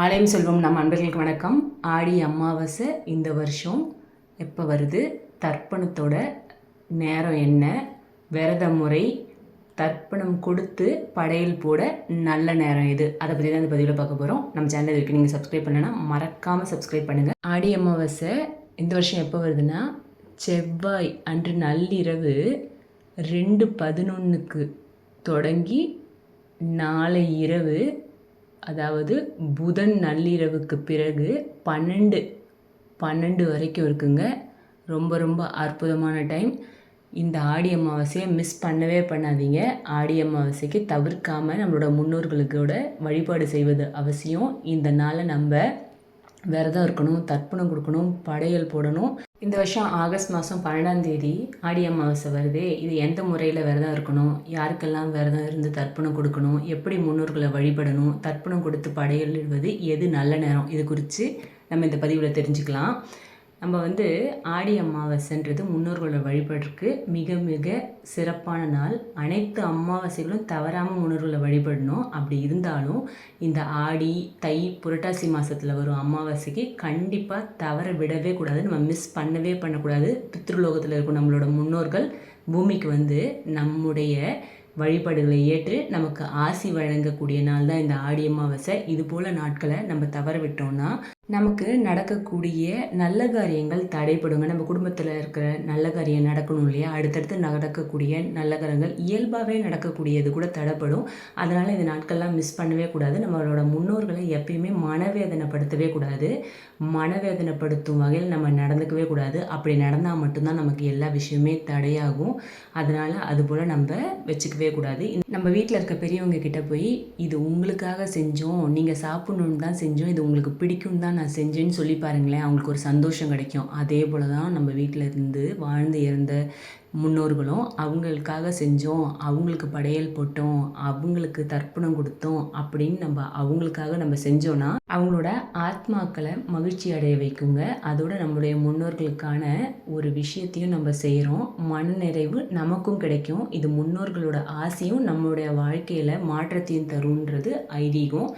ஆலயம் செல்வம் நம் அன்பர்களுக்கு வணக்கம். ஆடி அமாவாசை இந்த வருஷம் எப்போ வருது, தர்ப்பணத்தோட நேரம் என்ன, விரத முறை, தர்ப்பணம் கொடுத்து படையல் போட நல்ல நேரம் எது, அதை பற்றி தான் இந்த பதிவில் பார்க்க போகிறோம். நம்ம சேனல் இருக்குது, நீங்கள் சப்ஸ்கிரைப் பண்ணலைன்னா மறக்காமல் சப்ஸ்கிரைப் பண்ணுங்கள். ஆடி அமாவாசை இந்த வருஷம் எப்போ வருதுன்னா, செவ்வாய் அன்று நள்ளிரவு 2:11 தொடங்கி நாளை இரவு, அதாவது புதன் நள்ளிரவுக்கு பிறகு 12 வரைக்கும் இருக்குங்க. ரொம்ப ரொம்ப அற்புதமான டைம். இந்த ஆடி அமாவாசையை மிஸ் பண்ணவே பண்ணாதீங்க. ஆடி அமாவாசைக்கு தவிர்க்காமல் நம்மளோட முன்னோர்களுக்கோட வழிபாடு செய்வது அவசியம். இந்த நாளை நம்ம விரதம் இருக்கணும், தர்ப்பணம் கொடுக்கணும், படையல் போடணும். இந்த வருஷம் ஆகஸ்ட் மாதம் 12ஆம் தேதி ஆடி அமாவாசை வருதே. இது எந்த முறையில் விரதம் இருக்கணும், யாருக்கெல்லாம் விரதம் இருந்து தர்ப்பணம் கொடுக்கணும், எப்படி முன்னோர்களை வழிபடணும், தர்ப்பணம் கொடுத்து படையல் இடுவது எது நல்ல நேரம், இது குறித்து நம்ம இந்த பதிவில் தெரிஞ்சுக்கலாம். நம்ம ஆடி அமாவாசைன்றது முன்னோர்களை வழிபடுறதுக்கு மிக மிக சிறப்பான நாள். அனைத்து அமாவாசைகளும் தவறாமல் முன்னோர்களை வழிபடணும். அப்படி இருந்தாலும் இந்த ஆடி, தை, புரட்டாசி மாதத்தில் வரும் அமாவாசைக்கு கண்டிப்பாக தவற விடவே கூடாது. நம்ம மிஸ் பண்ணவே பண்ணக்கூடாது. பித்ருலோகத்தில் இருக்கும் நம்மளோட முன்னோர்கள் பூமிக்கு நம்முடைய வழிபாடுகளை ஏற்று நமக்கு ஆசி வழங்கக்கூடிய நாள் தான் இந்த ஆடி அமாவாசை. இது போல் நாட்களை நம்ம தவற விட்டோம்னா நமக்கு நடக்கக்கூடிய நல்ல காரியங்கள் தடைப்படுங்க. நம்ம குடும்பத்தில் இருக்கிற நல்ல காரியம் நடக்கணும் இல்லையா, அடுத்தடுத்து நடக்கக்கூடிய நல்ல காரியங்கள் இயல்பாகவே நடக்கக்கூடியது கூட தடைப்படும். அதனால் இந்த நாட்கள்லாம் மிஸ் பண்ணவே கூடாது. நம்மளோட முன்னோர்களை எப்பயுமே மனவேதனைப்படுத்தவே கூடாது. மனவேதனைப்படுத்தும் வகையில் நம்ம நடந்துக்கவே கூடாது. அப்படி நடந்தால் மட்டும்தான் நமக்கு எல்லா விஷயமே தடையாகும். அதனால் அதுபோல் நம்ம வச்சுக்கவே கூடாது. நம்ம வீட்டில் இருக்க பெரியவங்க கிட்ட போய் இது உங்களுக்காக செஞ்சோம், நீங்கள் சாப்பிடணுன்னு தான் செஞ்சோம், இது உங்களுக்கு பிடிக்கும் தான் நான் செஞ்சேன்னு சொல்லி பாருங்களேன். அவங்களுக்கு ஒரு சந்தோஷம் கிடைக்கும். அதே போல் தான் நம்ம வீட்டில் இருந்து வாழ்ந்து இறந்த முன்னோர்களும் அவங்களுக்காக செஞ்சோம், அவங்களுக்கு படையல் போட்டோம், அவங்களுக்கு தர்ப்பணம் கொடுத்தோம் அப்படின்னு நம்ம அவங்களுக்காக நம்ம செஞ்சோன்னா அவங்களோட ஆத்மாக்களை மகிழ்ச்சி அடைய வைக்குங்க. அதோட நம்மளுடைய முன்னோர்களுக்கான ஒரு விஷயத்தையும் நம்ம செய்கிறோம். மனநிறைவு நமக்கும் கிடைக்கும். இது முன்னோர்களோட ஆசையும் நம்மளுடைய வாழ்க்கையில் மாற்றத்தையும் தருன்றது ஐதீகம்.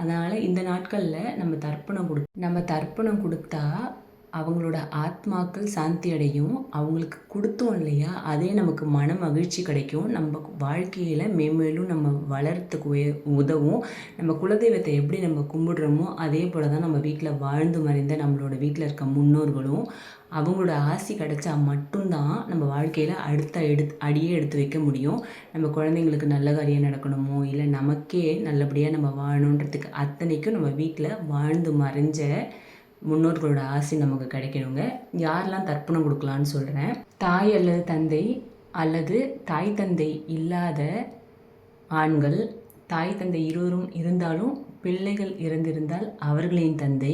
அதனால் இந்த நாட்களில் நம்ம தர்ப்பணம் கொடுத்தா அவங்களோட ஆத்மாக்கள் சாந்தி அடையும். அவங்களுக்கு கொடுத்தோம் இல்லையா, அதே நமக்கு மன மகிழ்ச்சி கிடைக்கும். நம்ம வாழ்க்கையில் மேம்மேலும் நம்ம வளர்த்துக்கு உதவும். நம்ம குலதெய்வத்தை எப்படி நம்ம கும்பிடுறோமோ அதே போல் தான் நம்ம வீட்டில் வாழ்ந்து மறைந்த நம்மளோட வீட்டில் இருக்க முன்னோர்களும் அவங்களோட ஆசி கிடைச்சா மட்டும்தான் நம்ம வாழ்க்கையில் அடியே எடுத்து வைக்க முடியும். நம்ம குழந்தைங்களுக்கு நல்ல காரியம் நடக்கணுமோ இல்லை நமக்கே நல்லபடியாக நம்ம வாழணுன்றதுக்கு அத்தனைக்கும் நம்ம வீட்டில் வாழ்ந்து மறைஞ்ச முன்னோர்களோட ஆசை நமக்கு கிடைக்கணுங்க. யாரெல்லாம் தர்ப்பணம் கொடுக்கலான்னு சொல்கிறேன். தாய் அல்லது தந்தை அல்லது தாய் தந்தை இல்லாத ஆண்கள், தாய் தந்தை இருவரும் இருந்தாலும் பிள்ளைகள் இறந்திருந்தால் அவர்களின் தந்தை,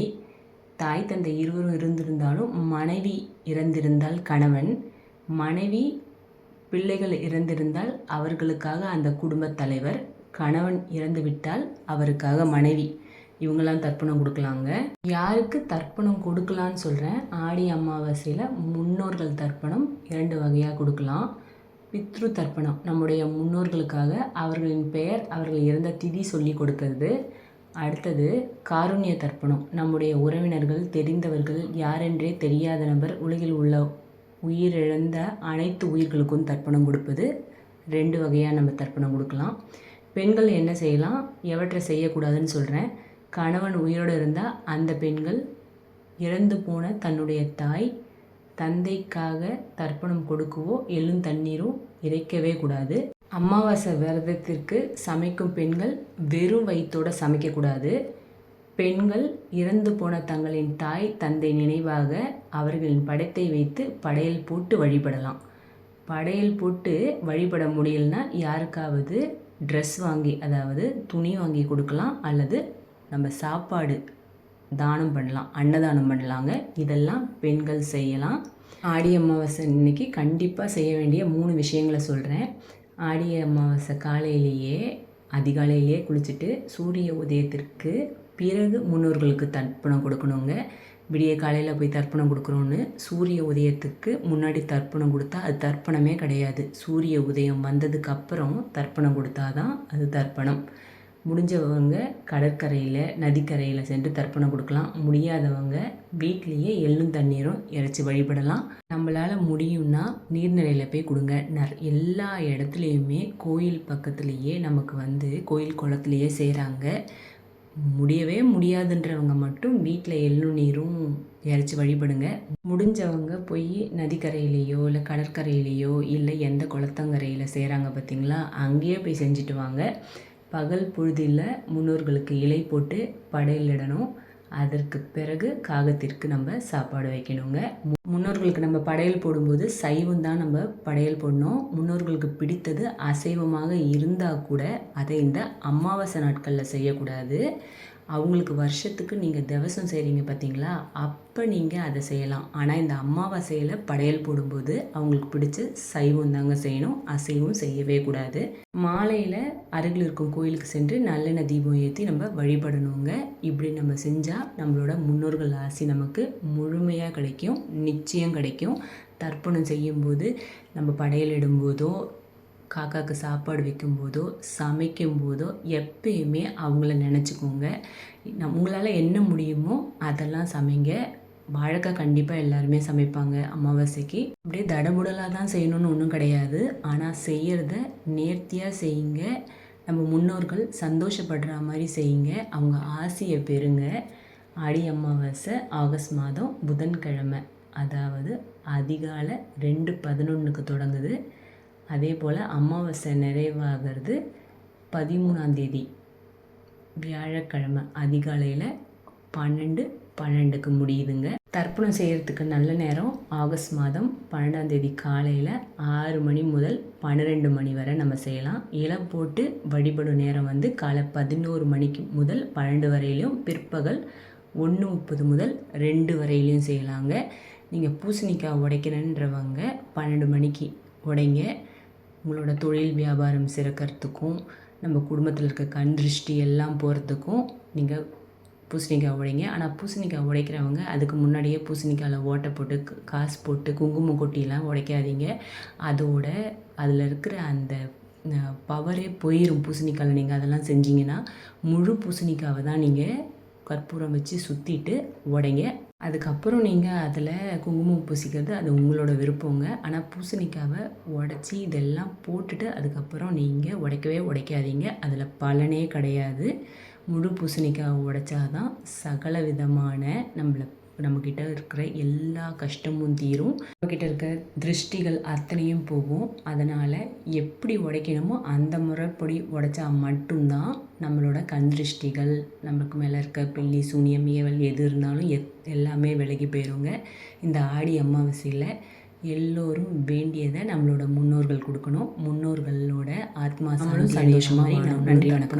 தாய் தந்தை இருவரும் இருந்திருந்தாலும் மனைவி இறந்திருந்தால் கணவன், மனைவி பிள்ளைகள் இறந்திருந்தால் அவர்களுக்காக அந்த குடும்பத் தலைவர், கணவன் இறந்துவிட்டால் அவருக்காக மனைவி, இவங்கெல்லாம் தர்ப்பணம் கொடுக்கலாங்க. யாருக்கு தர்ப்பணம் கொடுக்கலான்னு சொல்கிறேன். ஆடி அமாவாசையில் முன்னோர்கள் தர்ப்பணம் 2 வகையாக கொடுக்கலாம். பித்ரு தர்ப்பணம், நம்முடைய முன்னோர்களுக்காக அவர்களின் பெயர், அவர்கள் இறந்த திதி சொல்லி கொடுக்கறது. அடுத்தது காருண்ய தர்ப்பணம், நம்முடைய உறவினர்கள், தெரிந்தவர்கள், யாரென்றே தெரியாத நபர், உலகில் உள்ள உயிரிழந்த அனைத்து உயிர்களுக்கும் தர்ப்பணம் கொடுப்பது. 2 வகையாக நம்ம தர்ப்பணம் கொடுக்கலாம். பெண்கள் என்ன செய்யலாம், எவற்றை செய்யக்கூடாதுன்னு சொல்கிறேன். கணவன் உயிரோடு இருந்தால் அந்த பெண்கள் இறந்து போன தன்னுடைய தாய் தந்தைக்காக தர்ப்பணம் கொடுக்கவோ எள்ளும் தண்ணீரும் இறைக்கவே கூடாது. அமாவாசை விரதத்திற்கு சமைக்கும் பெண்கள் வெறும் வயிற்றோடு சமைக்கக்கூடாது. பெண்கள் இறந்து போன தங்களின் தாய் தந்தை நினைவாக அவர்களின் படத்தை வைத்து படையல் போட்டு வழிபடலாம். படையல் போட்டு வழிபட முடியலன்னா யாருக்காவது ட்ரெஸ் வாங்கி, அதாவது துணி வாங்கி கொடுக்கலாம், அல்லது நம்ம சாப்பாடு தானம் பண்ணலாம், அன்னதானம் பண்ணலாங்க. இதெல்லாம் பெண்கள் செய்யலாம். ஆடி அமாவாசை இன்னைக்கு கண்டிப்பாக செய்ய வேண்டிய 3 விஷயங்களை சொல்கிறேன். ஆடி அமாவாசை அதிகாலையிலேயே குளிச்சுட்டு சூரிய உதயத்திற்கு பிறகு முன்னோர்களுக்கு தர்ப்பணம் கொடுக்கணுங்க. விடிய காலையில் போய் தர்ப்பணம் கொடுக்குறோன்னு சூரிய உதயத்துக்கு முன்னாடி தர்ப்பணம் கொடுத்தா அது தர்ப்பணமே கிடையாது. சூரிய உதயம் வந்ததுக்கு அப்புறம் தர்ப்பணம் கொடுத்தா தான் அது தர்ப்பணம். முடிஞ்சவங்க கடற்கரையில் நதிக்கரையில் சென்று தர்ப்பணம் கொடுக்கலாம். முடியாதவங்க வீட்லேயே எள்ளும் தண்ணீரும் இறைச்சி வழிபடலாம். நம்மளால் முடியும்னா நீர்நிலையில் போய் கொடுங்க. எல்லா இடத்துலையுமே கோயில் பக்கத்துலேயே நமக்கு கோயில் குளத்துலையே செய்கிறாங்க. முடியவே முடியாதுன்றவங்க மட்டும் வீட்டில் எள்ளும் நீரும் இறைச்சி வழிபடுங்க. முடிஞ்சவங்க போய் நதிக்கரையிலையோ இல்லை கடற்கரையிலையோ இல்லை எந்த குளத்தங்கரையில் செய்கிறாங்க பார்த்திங்களா, அங்கேயே போய் செஞ்சுட்டு வாங்க. பகல் பொழுதில் முன்னோர்களுக்கு இலை போட்டு படையலிடணும். அதற்கு பிறகு காகத்திற்கு நம்ம சாப்பாடு வைக்கணுங்க. முன்னோர்களுக்கு நம்ம படையல் போடும்போது சைவம் தான் நம்ம படையல் போடணும். முன்னோர்களுக்கு பிடித்தது அசைவமாக இருந்தால் கூட அதை இந்த அமாவாசை நாட்களில் செய்யக்கூடாது. அவங்களுக்கு வருஷத்துக்கு நீங்கள் திவசம் செய்கிறீங்க பார்த்தீங்களா, அப்போ நீங்கள் அதை செய்யலாம். ஆனால் இந்த அமாவாசையில் படையல் போடும்போது அவங்களுக்கு பிடிச்ச சைவம் தாங்க செய்யணும், அசைவம் செய்யவே கூடாது. மாலையில் அருகில் இருக்கும் கோயிலுக்கு சென்று நல்லெண்ணெய் தீபம் ஏற்றி நம்ம வழிபடணுங்க. இப்படி நம்ம செஞ்சால் நம்மளோட முன்னோர்கள் ஆசி நமக்கு முழுமையாக கிடைக்கும், நிச்சயம் கிடைக்கும். தர்ப்பணம் செய்யும்போது நம்ம படையல் இடும்போதோ காக்காவுக்கு சாப்பாடு வைக்கும்போதோ சமைக்கும்போதோ எப்பயுமே அவங்கள நினச்சிக்கோங்க. உங்களால் என்ன முடியுமோ அதெல்லாம் சமைங்க. வாழைக்காய் கண்டிப்பாக எல்லாருமே சமைப்பாங்க அமாவாசைக்கு. அப்படியே தடபுடலாக தான் செய்யணும்னு ஒன்றும் கிடையாது. ஆனால் செய்கிறத நேர்த்தியாக செய்யுங்க. நம்ம முன்னோர்கள் சந்தோஷப்படுற மாதிரி செய்யுங்க. அவங்க ஆசையை பெறுங்க. ஆடி அமாவாசை ஆகஸ்ட் மாதம் புதன்கிழமை, அதாவது அதிகாலை 2:11 தொடங்குது. அதே போல் அமாவாசை நிறைவாகிறது 13ஆம் தேதி வியாழக்கிழமை அதிகாலையில் 12:12 முடியுதுங்க. தர்ப்பணம் செய்கிறதுக்கு நல்ல நேரம் ஆகஸ்ட் மாதம் 12ஆம் தேதி காலையில் 6 மணி முதல் 12 மணி வரை நம்ம செய்யலாம். இலை போட்டு வழிபடும் நேரம் காலை 11 மணிக்கு முதல் 12 வரையிலையும், பிற்பகல் 1:30 முதல் 2 வரையிலையும் செய்யலாங்க. நீங்கள் பூசணிக்காய் உடைக்கிறன்றவங்க 12 மணிக்கு உடைங்க. உங்களோட தொழில் வியாபாரம் சிறக்கிறதுக்கும் நம்ம குடும்பத்தில் இருக்க கண் திருஷ்டி எல்லாம் போகிறதுக்கும் நீங்கள் பூசணிக்காய் உடைங்க. ஆனால் பூசணிக்காய் உடைக்கிறவங்க அதுக்கு முன்னாடியே பூசணிக்காயில் ஓட்டை போட்டு காசு போட்டு குங்குமம் கொட்டிலாம் உடைக்காதீங்க. அதோட அதில் இருக்கிற அந்த பவரே போயிடும் பூசணிக்காயில். நீங்கள் அதெல்லாம் செஞ்சிங்கன்னா முழு பூசணிக்காவை தான் நீங்கள் கற்பூரம் வச்சு சுற்றிட்டு உடைங்க. அதுக்கப்புறம் நீங்கள் அதில் குங்குமம் பூசிக்கிறது அது உங்களோட விருப்பங்க. ஆனால் பூசணிக்காவை உடச்சி இதெல்லாம் போட்டுட்டு அதுக்கப்புறம் நீங்கள் உடைக்கவே உடைக்காதீங்க. அதில் பலனே கிடையாது. முழு பூசணிக்காவை உடைச்சாதான் சகல விதமான நம்மக்கிட்ட இருக்கிற எல்லா கஷ்டமும் தீரும். நம்மக்கிட்ட இருக்கிற திருஷ்டிகள் அத்தனையும் போகும். அதனால் எப்படி உடைக்கணுமோ அந்த முறைப்படி உடைச்சா மட்டும்தான் நம்மளோட கண் திருஷ்டிகள், நமக்கு மேலே இருக்க பில்லி சூனியம் ஏவல் எது இருந்தாலும் எல்லாமே விலகி போயிருங்க. இந்த ஆடி அமாவாசையில் எல்லோரும் வேண்டியதை நம்மளோட முன்னோர்கள் கொடுக்கணும். முன்னோர்களோட ஆத்மா சந்தோஷமாக. நன்றி, வணக்கம்.